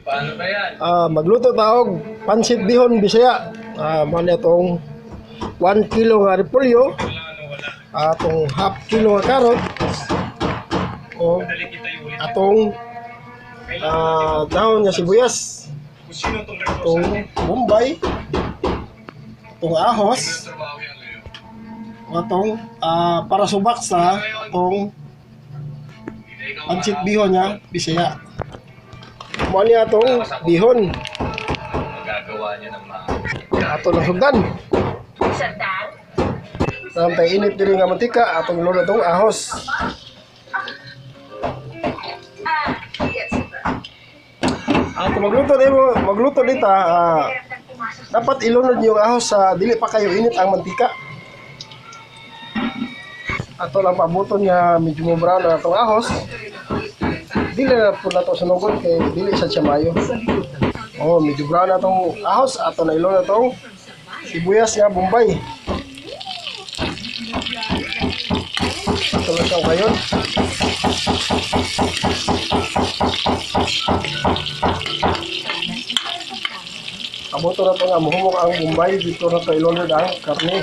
Paano ba yan? Magluto taog pansit bihon Bisaya. Man itong 1 kilo nga repolyo, atong half kilo nga karot, o atong dahon nga sibuyas, atong bombay, atong ahos, atong para subak sa atong pansit bihon nga Bisaya. Mo ni atong bihon. Magagawa niya ng mga... Ato lang sugdan. Sampai init diri nga mantika, atong luto itong ahos. Ato magluto dita, dapat ilunod yung ahos sa dili pa kayo init ang mantika. Ato lang pabuton nga medyo brown na itong ahos. Dili na po na ito sunugod kay dili sa siya oh, medyo brown na itong ahos. Ato na ilunod itong sibuyas nga bombay. Ato na siyang kayon. Abuto na ito nga muhumok ang bombay. Dito na ito ilunod ang karne.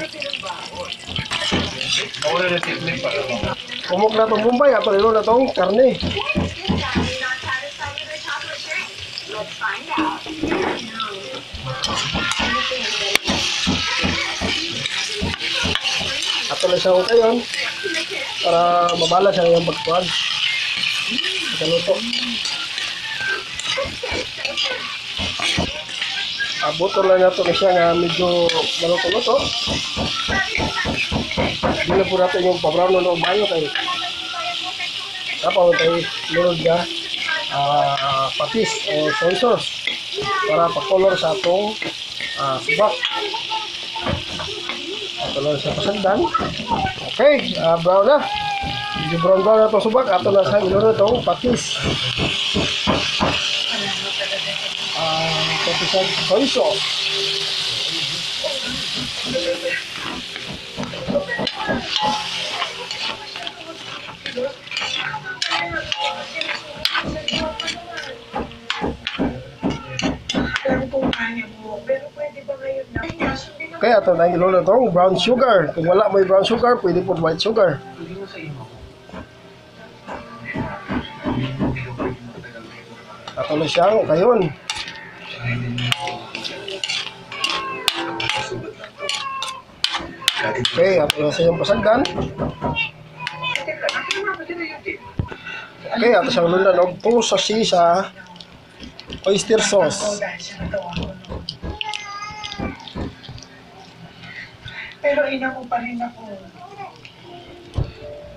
Humok na itong bombay. Ato na ilunod na itong karne. Ato na siyang kayon para mabala siya yung pagkuhan. Ikaluto. Abuto lang nato na siya nga medyo maluto-luto. Hindi na po natin yung pabrown na bayo kay tapos tayo lunod nga patis o soy sauce para pa-color sa atong subak. Ato lang siya pasagdan. Okay, brown na. Medyo brown na itong subak. Ato na sa ilunod itong patis. Patis ang soy sauce. Kaya ito na ilunod itong brown sugar. Kung wala may brown sugar, pwede po white sugar. Ato na siyang kayon. Okay, ato na siyang pasagdan. Okay, ato siyang lundan og 2 sachet sa oyster sauce. Pero ina mo pa rin ako.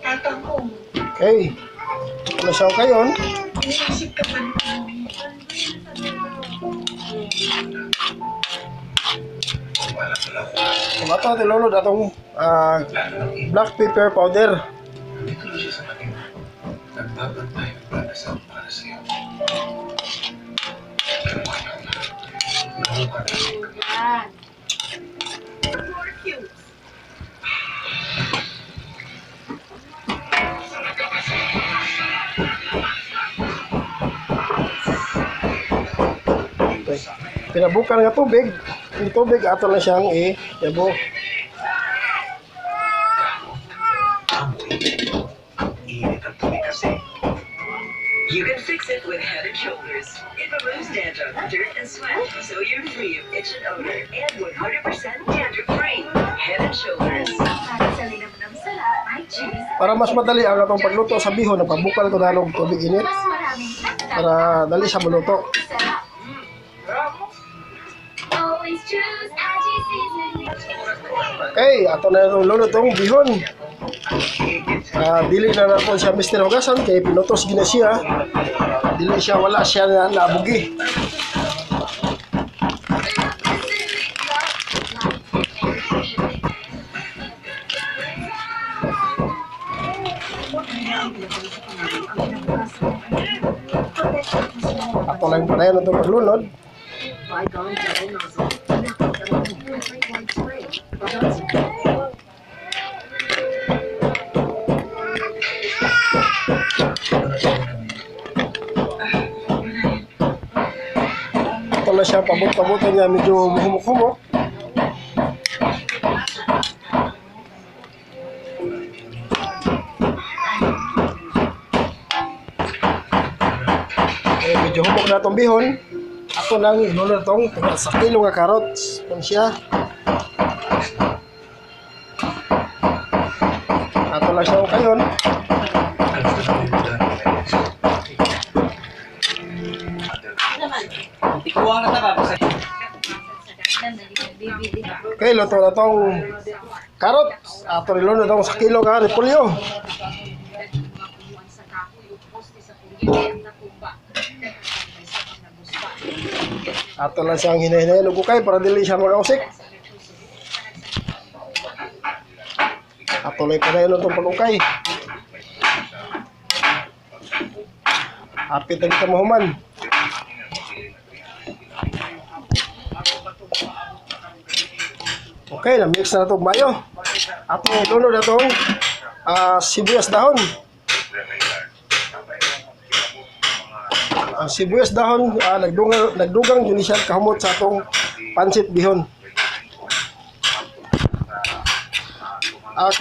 Tatang ko. Okay. Ano siya kayon? Inisip ka pa rin. Kung ato tilunod atong black pepper powder. Nagbabantay ang pagkasal para sa iyo. Pinabukan nga tubig. Yung tubig ato na siyang yabo. You can fix it with Head & Shoulders. It removes dandruff, dirt, and sweat, so you're free of itch and odor, and 100% dandruff-free. Head & Shoulders. Para mas madali ang atong pagluto sa bihon, napabukal ko na ng tubig init para dali sa maluto. Okay, ato na itong luto itong bihon. Dili na natin siya Mr. Hugasan kay pinutos gina siya. Dili siya, wala siya na nabugi. Ato lang pala yan itong paglunod. na siya pabot-pabotan niya, medyo humok-humok. Medyo humok na itong bihon. Ako nang inulo itong sa kilo nga carrots. Ito siya. Ato lang siya kayon. Okay, luto na itong carrots. Ato rin na itong sa kilo nga repolyo. Ato lang siyang hinahinayan ng kukay para dili siya mag-ausik. Ato lang pa na yun itong pag-ukay. Hapit na kita mahuman. Okay, na-mix na itong mayo. Ato ilunod na itong sibuyas dahon. Ang sibuyas dahon, nagdugang yun siya kahumot sa atong pansit bihon.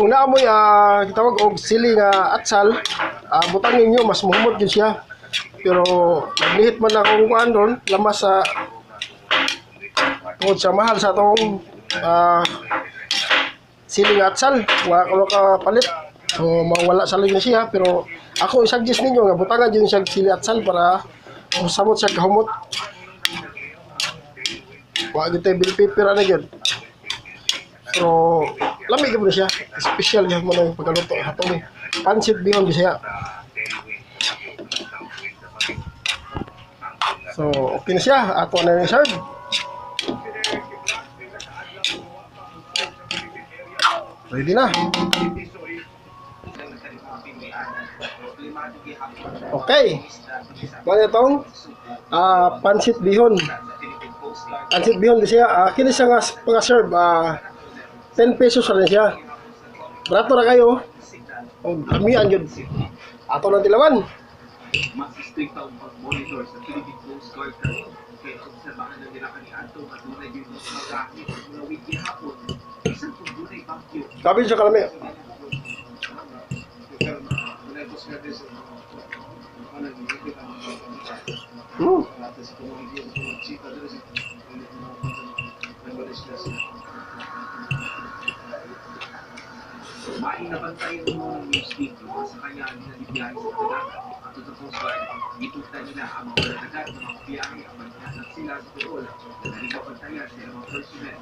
Kung naamoy gitawag og sili nga atsal, butang ninyo mas mahumot yun siya. Pero naglihit man akong kuan ron, lamas sa tungod sa mahal sa atong sili nga atsal, nga kuno ka palit. So mawala sa na siya, pero ako i-suggest ninyo nga butangan yun siya sili atsal para samot siya kahumot. Wag ito yung bell pepper na yun. So, lamig mo na siya. Special yan mo na yung pagkaluto. Hatong pansit bihon siya. So, okay na siya. Ako na yung serve. Ready na. Okay. Ano itong pansit bihon. Pansit bihon di siya. Kini siya nga pang-serve. 10 pesos na siya. Barato na kayo. O kamihan yun. Ato ng tilawan. Mas strict ang pag-monitor sa Philippine Coast Guard karon. Kaya obserbahan na nila kaniadto at dunay yun sa magkakit mula wiki hapon. Isang kung dunay bagyo. Sabi siya kalami. Maing nabantayan mo ng news feed sa kanya na biyahe sa kadagat. At ito po sa ipunta nila ang mga kadagat ng mga biyahe ang magkasat sila sa tuol na nalibabantayan sa mga personnel.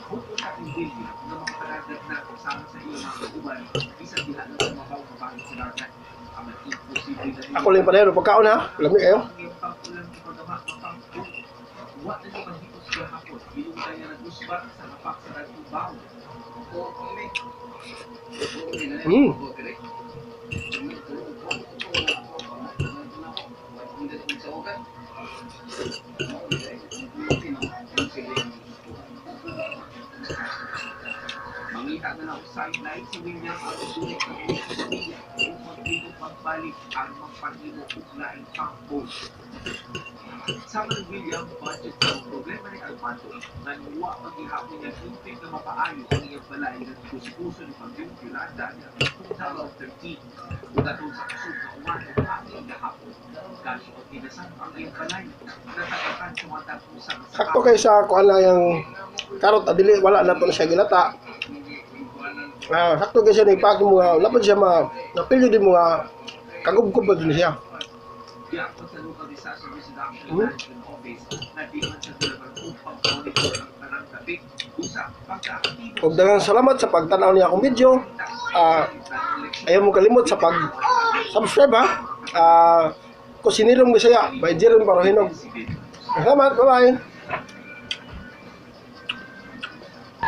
Bukod sa ating video ng mga kadagat na kasama sa iyo mga kauban, isang bilang ng mga pangkabangit sa dagat. Ang imposible na Ako lang panero. Pagkaon ha. Lamig kayo. What na naman dito sa hapon, bilungtay na nag-usbat sa napaksaran ng bawo. Mangita na lang sideline si William ang sulit ng Pilipinas upang dito pagbalik ang magpahimo ugnaing pang-post. Sama ng William, budget ng problema ni Almanto na niwa paghihapon niya hintip na mapaayos ang iyang balay ng puso ni Pagyung Yolanda kung tawag 13. Ugatong sa kusog na umano ng aking gahapon. Kasi o tinasan ang iyang balay na tagakan sa mga tapusang sa Sakto kayo sa kuhan lang yung karot. Adili, wala na ito na siya ginata. Sakto kayo siya nagpaki mo nga. Lapad siya napilyo din mo nga. Kagub-gub din siya. Kaya ako sa local disaster risk reduction management office na di man sa dalaman upang monitor ang tanang gabi. Usap, pagka-aktibo. Huwag dagang salamat sa pagtanaw niya akong video. Ayaw mo kalimot sa pag-subscribe ha. Kusinilong Bisaya by Jeron Parohinog. Salamat, bye-bye.